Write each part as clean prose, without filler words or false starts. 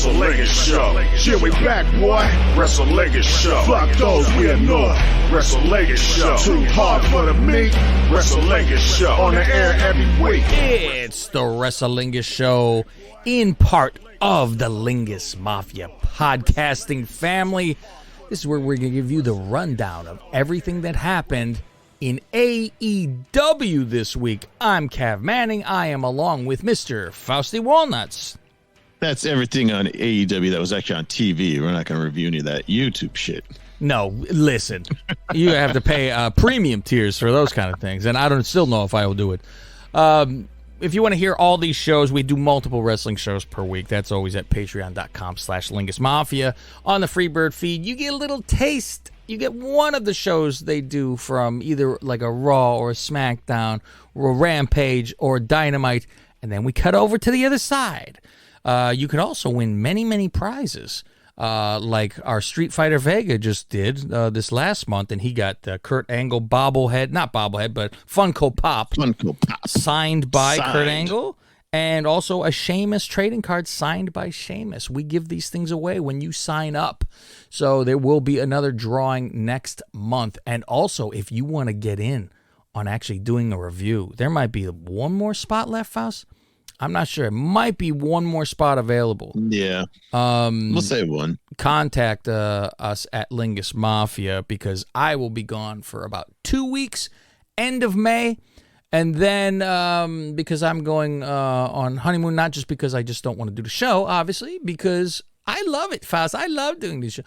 Wrestlingus Show. Here we back, boy. Wrestlingus Show. Fuck those we annoy. Wrestlingus Show. Too hard for the meat. Wrestlingus Show. On the air every week. It's the Wrestlingus Show in part of the Lingus Mafia podcasting family. This is where we're going to give you the rundown of everything that happened in AEW this week. I'm Cav Manning. I am along with Mr. Fausty Walnuts. That's everything on AEW that was actually on TV. We're not going to review any of that YouTube shit. No, listen. You have to pay premium tiers for those kind of things, and I don't still know if I will do it. If you want to hear all these shows, we do multiple wrestling shows per week. That's always at patreon.com/LingusMafia. On the Freebird feed, you get a little taste. You get one of the shows they do from either like a Raw or a SmackDown or a Rampage or Dynamite, and then we cut over to the other side. You can also win many, many prizes. Like our Street Fighter Vega just did this last month, and he got the Kurt Angle bobblehead, not bobblehead, but Funko Pop. Funko Pop. Signed by Kurt Angle, and also a Sheamus trading card signed by Sheamus. We give these things away when you sign up. So there will be another drawing next month. And also, if you want to get in on actually doing a review, there might be one more spot left, Faust. I'm not sure. It might be one more spot available. Yeah. We'll say one. Contact us at Lingus Mafia because I will be gone for about 2 weeks, end of May. And then because I'm going on honeymoon, not just because I just don't want to do the show, obviously, because I love it, Faust. I love doing these shows.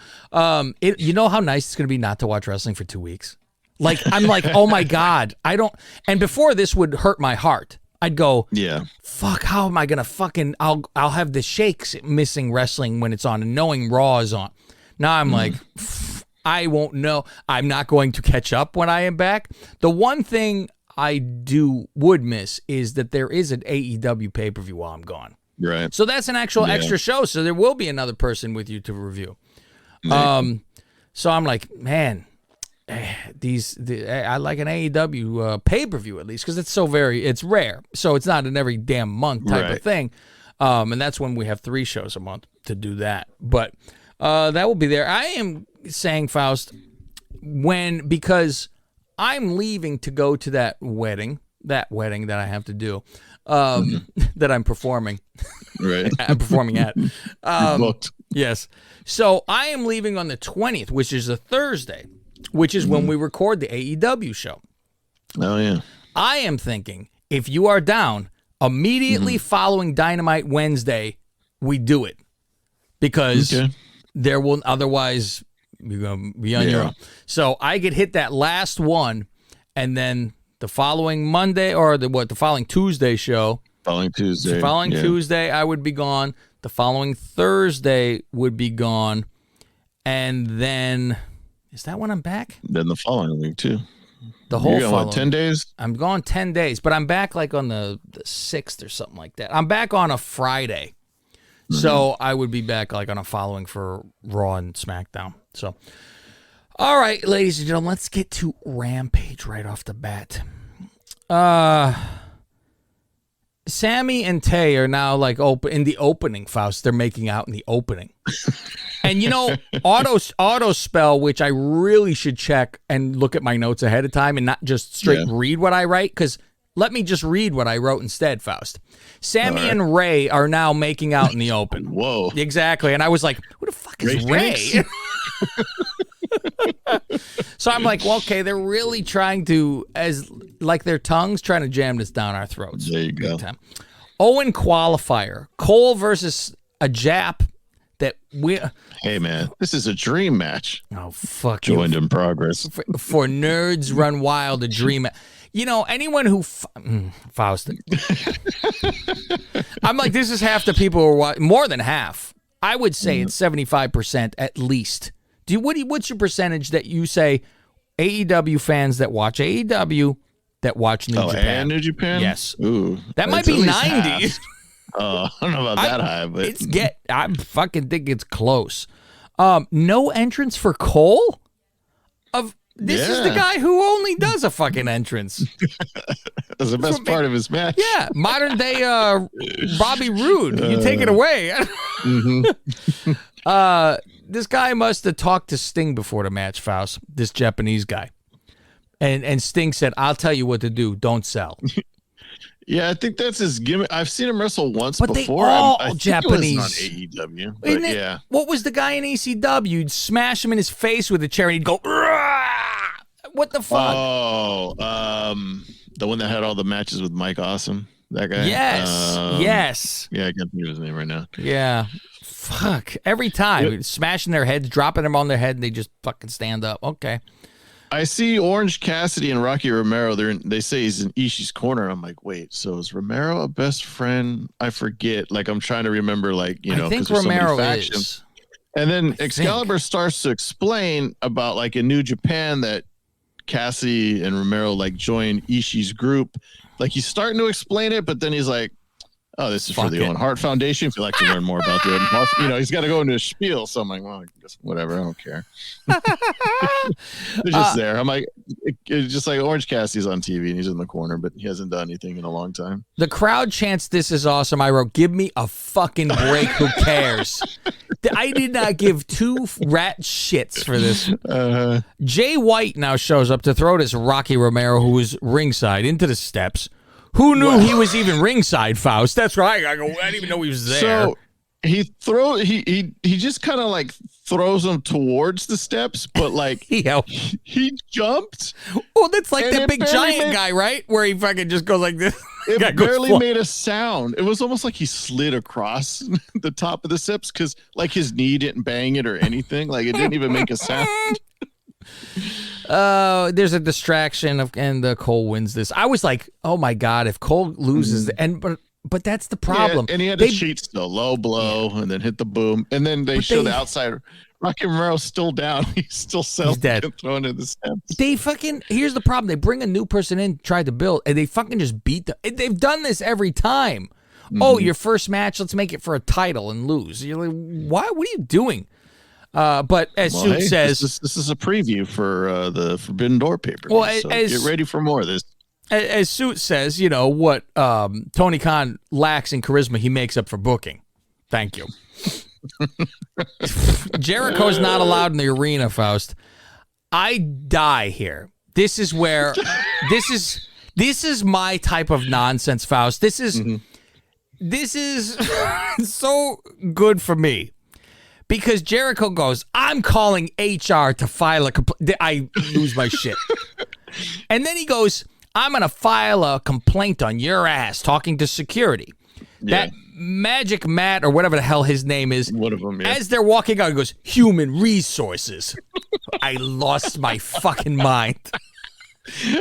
You know how nice it's going to be not to watch wrestling for 2 weeks? Like, I'm like, oh, my God. I don't. And before this would hurt my heart. I'd go, yeah. Fuck, how am I going to fucking, I'll have the shakes missing wrestling when it's on and knowing Raw is on. Now I'm like, I won't know. I'm not going to catch up when I am back. The one thing I would miss is that there is an AEW pay-per-view while I'm gone. Right. So that's an actual extra show. So there will be another person with you to review. Right. So I'm like, man, I like an AEW pay-per-view at least because it's rare. So it's not an every damn month type of thing. And that's when we have 3 shows a month to do that. But that will be there. I am saying, Faust, because I'm leaving to go to that wedding that I have to do, that I'm performing. Right. I'm performing at. You're booked. Yes. So I am leaving on the 20th, which is a Thursday, which is when we record the AEW show. Oh, yeah. I am thinking, if you are down, immediately following Dynamite Wednesday, we do it. Because there will otherwise, you're going to be on your own. So I could hit that last one, and then the following Monday, or the following Tuesday show. Following Tuesday. Tuesday, I would be gone. The following Thursday would be gone. And then, is that when I'm back? Then the following week, too. The whole following. 10 days? I'm gone 10 days, but I'm back like on the 6th or something like that. I'm back on a Friday. So I would be back like on a following for Raw and SmackDown. So, all right, ladies and gentlemen, let's get to Rampage right off the bat. Sammy and Tay are now like in the opening, Faust. They're making out in the opening. And you know, auto spell, which I really should check and look at my notes ahead of time and not just straight read what I write, because let me just read what I wrote instead, Faust. Sammy and Ray are now making out in the open. Whoa. Exactly. And I was like, who the fuck is Ray? So I'm like, well, okay, they're really trying to, as like their tongues, trying to jam this down our throats. There you go. Owen qualifier. Cole versus a Jap that we... Hey, man, this is a dream match. Oh, fuck Joined in progress. For Nerds Run Wild, a dream. You know, anyone who... Faust. I'm like, this is half the people who are... More than half. I would say it's 75% at least. What's your percentage that you say AEW fans that watch AEW that watch New Japan? And New Japan? Yes. Ooh, that might be 90. I don't know about that high, but I fucking think it's close. No entrance for Cole? This is the guy who only does a fucking entrance. That's the best part of his match. Yeah, modern day Bobby Roode. You take it away. This guy must have talked to Sting before the match, Faust, this Japanese guy. And Sting said, I'll tell you what to do. Don't sell. Yeah, I think that's his gimmick. I've seen him wrestle once but before. They all I think Japanese. It was on AEW. But yeah. What was the guy in ECW? You'd smash him in his face with a chair and he'd go, "Rah!" What the fuck? Oh, the one that had all the matches with Mike Awesome. That guy? Yes. Yeah, I can't think of his name right now. Yeah. Fuck. Every time. Smashing their heads, dropping them on their head, and they just fucking stand up. Okay. I see Orange Cassidy and Rocky Romero. They say he's in Ishii's corner. I'm like, wait, so is Romero a best friend? I forget. Like, I'm trying to remember, like, I think Romero is. And then Excalibur starts to explain about, like, in New Japan that Cassidy and Romero, like, joined Ishii's group. Like, he's starting to explain it, but then he's like, oh, this is for the Owen Hart Foundation. If you'd like to learn more about the Owen Hart, he's got to go into a spiel. So I'm like, well, whatever. I don't care. They're just there. I'm like, it's just like Orange Cassidy's on TV and he's in the corner, but he hasn't done anything in a long time. The crowd chants, "This is awesome." I wrote, "Give me a fucking break. Who cares?" I did not give two rat shits for this. Jay White now shows up to throw this Rocky Romero, who was ringside, into the steps. Who knew he was even ringside, Faust? That's right. I didn't even know he was there. So he just kind of like throws him towards the steps, but like he jumped. Well, that's like that big giant guy, right? Where he fucking just goes like this. It barely made a sound. It was almost like he slid across the top of the steps because like his knee didn't bang it or anything. Like it didn't even make a sound. There's a distraction and Cole wins this. I was like, oh my god, if Cole loses, but that's the problem. Yeah, and he had to cheat still, low blow, and then hit the boom, and then they show the outside. Rocky Romero's still down. He's still dead, thrown in the steps. Here's the problem. They bring a new person in, try to build, and they fucking just beat them. They've done this every time. Oh, your first match, let's make it for a title and lose. You're like, why? What are you doing? But as Suit says, this is a preview for the Forbidden Door paper. Well, so get ready for more of this. As Suit says, what Tony Khan lacks in charisma, he makes up for booking. Thank you. Jericho's not allowed in the arena, Faust. I die here. This is where this is my type of nonsense, Faust. This is so good for me. Because Jericho goes, I'm calling HR to file a complaint. I lose my shit. And then he goes, I'm going to file a complaint on your ass, talking to security. Yeah. That Magic Matt, or whatever the hell his name is, one of them, as they're walking out, he goes, human resources. I lost my fucking mind.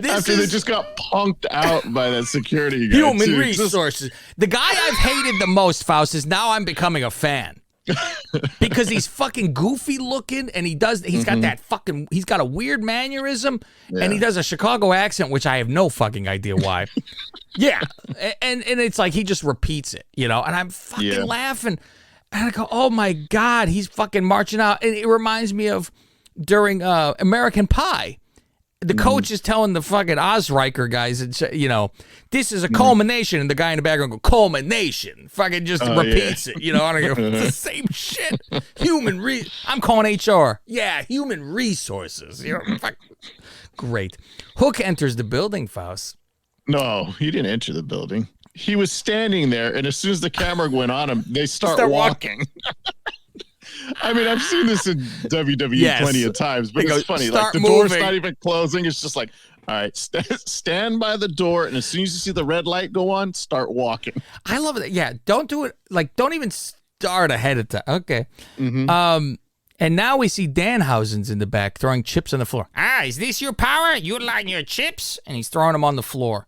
After they just got punked out by that security guy. Human resources. The guy I've hated the most, Faust, is now I'm becoming a fan. Because he's fucking goofy looking, and he's got that fucking, he's got a weird mannerism, and he does a Chicago accent, which I have no fucking idea why. And it's like he just repeats it, and I'm fucking laughing, and I go, oh my god, he's fucking marching out. And it reminds me of during American Pie. The coach is telling the fucking Osriker guys, this is a culmination, and the guy in the background go, culmination. Fucking just repeats it, and I go, it's the same shit. I'm calling HR. Yeah, human resources. Great. Hook enters the building, Faust. No, he didn't enter the building. He was standing there, and as soon as the camera went on him, they start walking. I mean, I've seen this in WWE plenty of times, but it's funny. Like the door's not even closing. It's just like, all right, stand by the door, and as soon as you see the red light go on, start walking. I love it. Yeah, don't do it. Like, don't even start ahead of time. Okay. And now we see Danhausen's in the back throwing chips on the floor. Is this your power? You like your chips? And he's throwing them on the floor.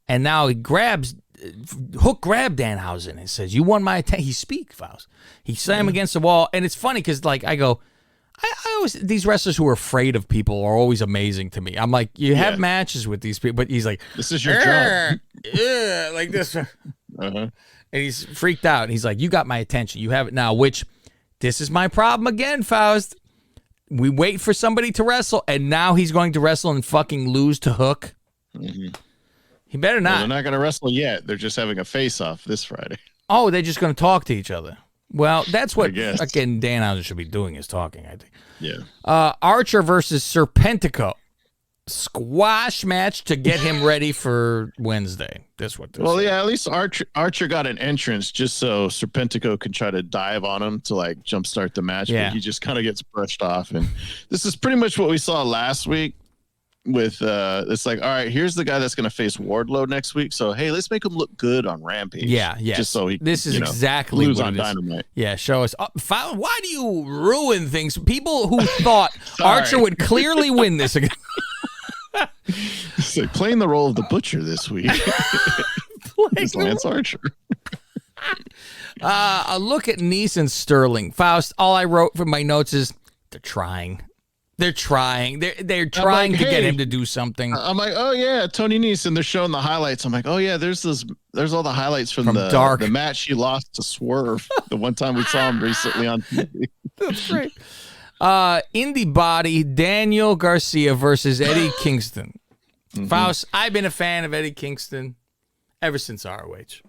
And now Hook grabbed Danhausen and says, you won my attention. He speaks, Faust. He slammed him against the wall. And it's funny because, like, I go, I always, these wrestlers who are afraid of people are always amazing to me. I'm like, you have matches with these people, but he's like, this is your job. Like this. And he's freaked out. And he's like, you got my attention. You have it now, which this is my problem again, Faust. We wait for somebody to wrestle, and now he's going to wrestle and fucking lose to Hook. Mm-hmm. He better not. Well, they're not going to wrestle yet. They're just having a face-off this Friday. Oh, they're just going to talk to each other. Well, that's what fucking Danhausen should be doing, is talking, I think. Yeah. Archer versus Serpentico. Squash match to get him ready for Wednesday. That's what this is. Yeah, at least Archer got an entrance just so Serpentico can try to dive on him to like jumpstart the match, but he just kind of gets brushed off. And this is pretty much what we saw last week with it's like, all right, here's the guy that's going to face Wardlow next week. So, hey, let's make him look good on Rampage. Yeah. Just so he this is exactly lose what on it is. Dynamite. Yeah, show us. Why do you ruin things? People who thought Archer would clearly win this again. It's like playing the role of the butcher this week. It's Lance Archer. A look at Nice and Sterling. Faust, all I wrote from my notes is they're trying. They're trying. They're trying to get him to do something. I'm like, oh yeah, Tony Nese, and they're showing the highlights. I'm like, oh yeah, there's all the highlights from Dark. the match he lost to Swerve. The one time we saw him recently on TV. That's great. Indie Body, Daniel Garcia versus Eddie Kingston. Mm-hmm. Faust, I've been a fan of Eddie Kingston ever since ROH.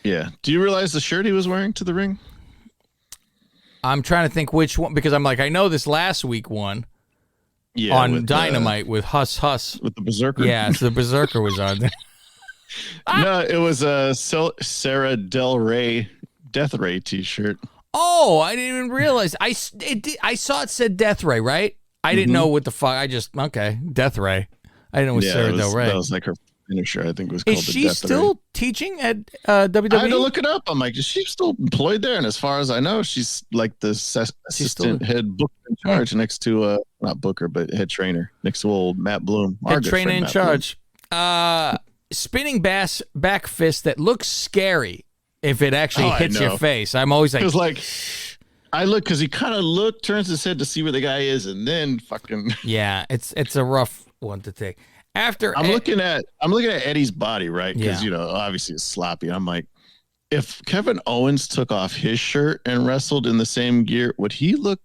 Yeah. Do you realize the shirt he was wearing to the ring? I'm trying to think which one, because I'm like, I know this last week one on Dynamite with Huss. With the Berserker. Yeah, so the Berserker was on there. No, it was a Sarah Del Rey Death Ray t-shirt. Oh, I didn't even realize. I saw it said Death Ray, right? I didn't know what the fuck. Death Ray. I didn't know it was Sarah Del Rey. That was like her finisher, I think it was called. Is she still teaching at WWE? I had to look it up. I'm like, is she still employed there? And as far as I know, she's like the assistant head booker in charge next to, not booker, but head trainer next to old Matt Bloom. Head trainer in charge. Spinning back fist that looks scary if it actually hits your face. I'm always like... Because like... I look because he kind of turns his head to see where the guy is, and then fucking... Yeah, it's a rough one to take. After I'm looking at Eddie's body, right? Because obviously it's sloppy. I'm like, if Kevin Owens took off his shirt and wrestled in the same gear, would he look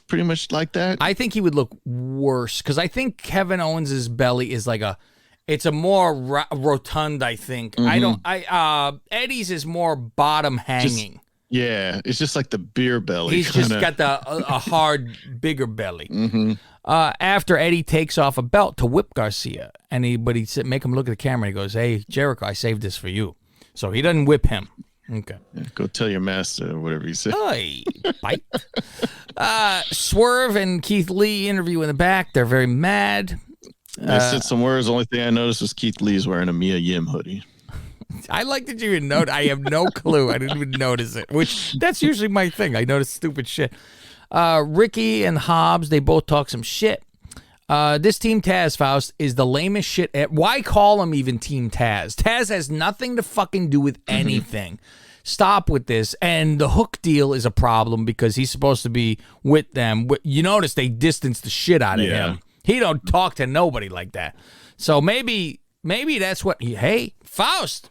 pretty much like that? I think he would look worse because I think Kevin Owens's belly is like it's a more rotund. I think Eddie's is more bottom hanging. It's just like the beer belly. He's just got a hard, bigger belly. Mm-hmm. After Eddie takes off a belt to whip Garcia, but he said, make him look at the camera. And he goes, "Hey, Jericho, I saved this for you." So he doesn't whip him. Okay. Yeah, go tell your master, or whatever he said. Oy, bite. Swerve and Keith Lee interview in the back. They're very mad. I said some words. The only thing I noticed was Keith Lee's wearing a Mia Yim hoodie. I like that you even note. I have no clue. I didn't even notice it, which that's usually my thing. I notice stupid shit. Ricky and Hobbs, they both talk some shit. This Team Taz, Faust, is the lamest shit. Why call them even Team Taz? Taz has nothing to fucking do with anything. Stop with this. And the Hook deal is a problem because he's supposed to be with them. You notice they distance the shit out of him. He don't talk to nobody like that. So maybe that's what. Hey, Faust,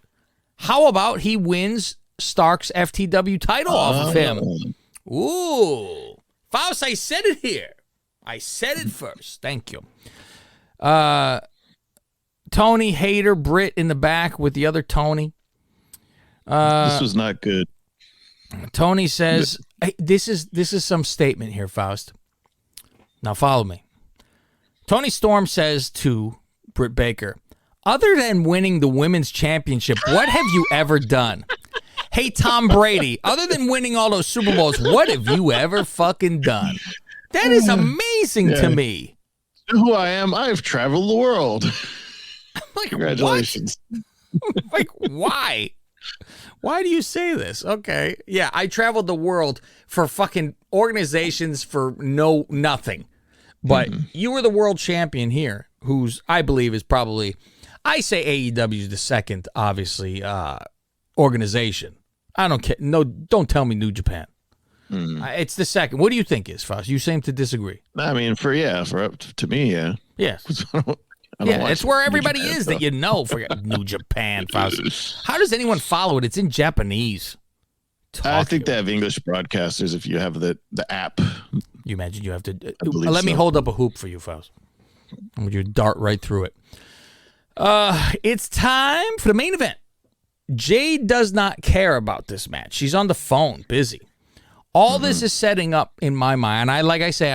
how about he wins Stark's FTW title off of him? Ooh. Faust, I said it here. I said it first. Thank you. Tony, Hater, Britt in the back with the other Tony. This was not good. Tony says, hey, this is some statement here, Faust. Now follow me. Tony Storm says to Britt Baker, other than winning the women's championship, what have you ever done? Hey, Tom Brady, other than winning all those Super Bowls, what have you ever fucking done? That is amazing to me. You know who I am? I've traveled the world. Like, congratulations. Like, why? Why do you say this? Okay. Yeah, I traveled the world for fucking organizations for nothing. But you were the world champion here, who's, I believe, is probably, I say AEW is the second, obviously, organization. I don't care. No, don't tell me New Japan. It's the second. What do you think is, Faust? You seem to disagree. I mean, to me, yeah. Yes. I don't it's where everybody is that you know for New Japan, Faust. How does anyone follow it? It's in Japanese. I think they have English broadcasters if you have the app. You imagine you have to... believe let me so. hold up a hoop for you, Faust. I want you to dart right through it. It's time for the main event. Jade does not care about this match. She's on the phone, busy. All this is setting up in my mind. I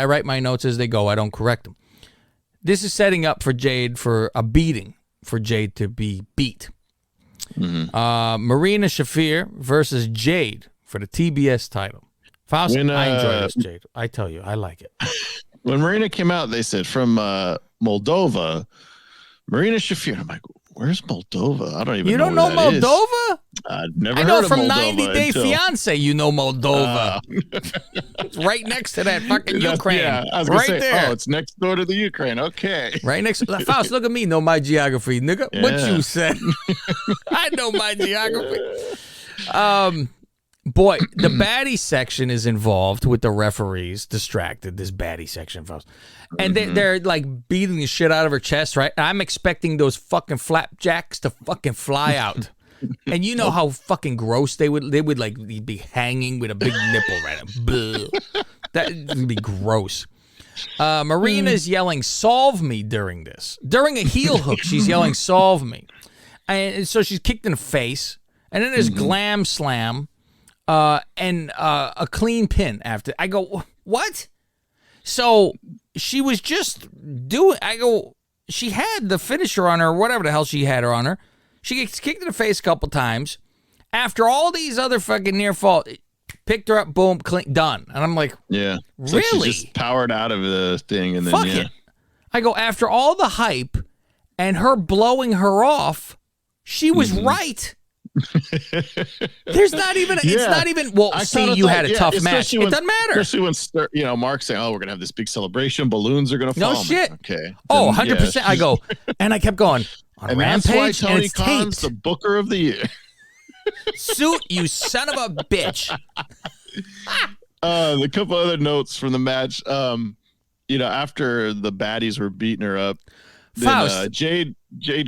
write my notes as they go. I don't correct them. This is setting up for Jade for a beating, for Jade to be beat. Marina Shafir versus Jade for the TBS title. Faust, I enjoy this, Jade. I tell you, I like it. When Marina came out, they said from Moldova, Marina Shafir. I'm like, where's Moldova? I don't even know. You don't know where that Moldova? is. I've never I heard know of from Moldova 90 Day until- Fiance, you know Moldova. It's right next to that fucking Ukraine. Yeah, I was gonna right say, there. oh, it's next door to the Ukraine. Okay. Right next to Faust, look at me, know my geography, nigga. What Yeah. you said? I know my geography. Boy, the baddie section is involved with the referees distracted, this baddie section, Faust. And they're like beating the shit out of her chest, right? I'm expecting those fucking flapjacks to fucking fly out. And you know how fucking gross they would like be hanging with a big nipple right now. That would be gross. Marina's yelling, "Solve me" during this. During a heel hook, she's yelling, "Solve me." And so she's kicked in the face. And then there's glam slam and a clean pin after. I go, what? So she was just doing, she had the finisher on her, whatever the hell she had her on her. She gets kicked in the face a couple times. After all these other fucking near fall, picked her up, boom, clean, done. And I'm like, Yeah. It's really? like she just powered out of the thing and then Fuck it. I go, after all the hype and her blowing her off, she was right. There's not even, it's not even, well, I see, kinda you thought- had a tough match. It doesn't matter. Especially when Mark's saying, oh, we're going to have this big celebration. Balloons are going to fall. No I'm shit. like, okay. Oh, Then, 100%. yeah, I go, and I kept going, on and Rampage, that's why and Tony it's Khan's taped. the booker of the year. Suit, you son of a bitch. A couple other notes from the match. After the baddies were beating her up, then, Faust. Jade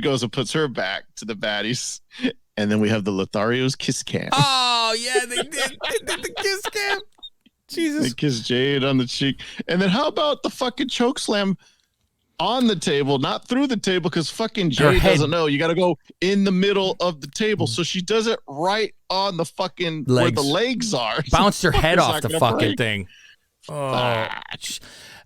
goes and puts her back to the baddies, and then we have the Lothario's kiss cam. Oh, yeah, they did. They did the kiss cam. Jesus. They kiss Jade on the cheek. And then how about the fucking choke slam on the table, not through the table, because fucking Her Jade head- doesn't know. You got to go in the middle of the table. So she does it right on the fucking where Legs. the legs are. Bounced her head Fucker's off not the gonna fucking break. thing. Oh.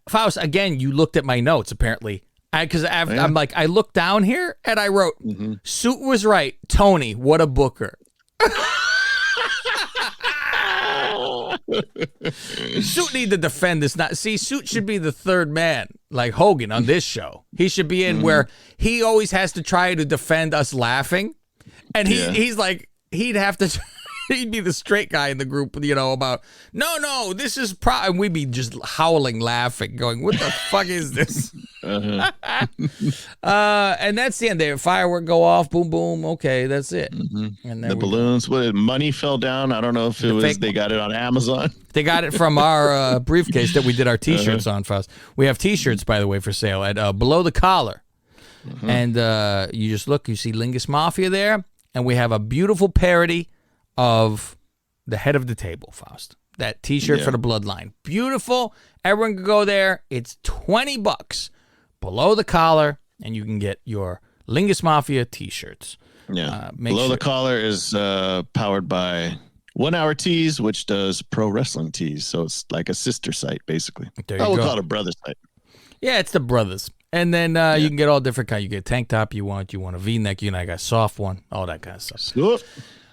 Faust, again, you looked at my notes, apparently. I'm like, I looked down here and I wrote, Suit was right. Tony, what a booker. Suit need to defend this. Suit should be the third man, like Hogan on this show. He should be in where he always has to try to defend us laughing. And he's like, he'd have to... He'd be the straight guy in the group, about, no, this is and we'd be just howling, laughing, going, what the fuck is this? And that's the end there. Firework go off, boom, boom, okay, that's it. And then The balloons, money fell down. I don't know if it was, fake- they got it on Amazon. They got it from our briefcase that we did our T-shirts on, Faust. We have T-shirts, by the way, for sale at Below the Collar. And you just look, you see Lingus Mafia there, and we have a beautiful parody of the head of the table, Faust. That T-shirt for the Bloodline. Beautiful. Everyone can go there. It's $20 Below the Collar, and you can get your Lingus Mafia T-shirts. Yeah. Make Below sure- the Collar is powered by 1 Hour Tees, which does pro wrestling tees. So it's like a sister site, basically. There you We'll go. call it a brother site. Yeah, it's the brothers. And then you can get all different kinds. You get a tank top you want a V-neck, I got a soft one, all that kind of stuff. Cool.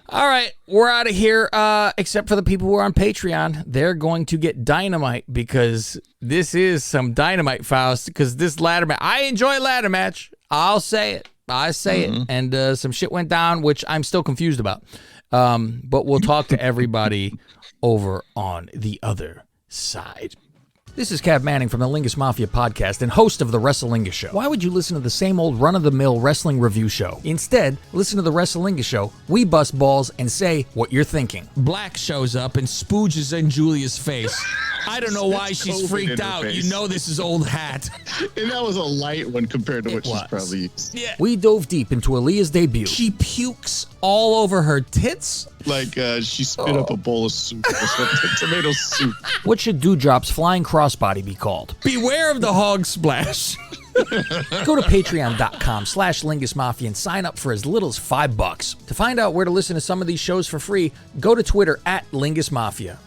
All right, we're out of here, except for the people who are on Patreon. They're going to get dynamite because this is some dynamite, Faust, because this ladder match, I enjoy ladder match. I'll say it. I say it. And some shit went down, which I'm still confused about. But we'll talk to everybody over on the other side. This is Cav Manning from the Lingus Mafia podcast and host of the Wrestlingus Show. Why would you listen to the same old run-of-the-mill wrestling review show? Instead, listen to the Wrestlingus Show. We bust balls and say what you're thinking. Black shows up and spooges in Julia's face. I don't know why she's COVID freaked in her out. face. You know this is old hat. And that was a light one compared to what she's was. probably used. Yeah. We dove deep into Aaliyah's debut. She pukes all over her tits. Like she spit up a bowl of soup or something. Tomato soup. What should Dewdrop's flying crossbody be called? Beware of the hog splash. Go to patreon.com/LingusMafia and sign up for as little as $5. To find out where to listen to some of these shows for free, go to Twitter @LingusMafia.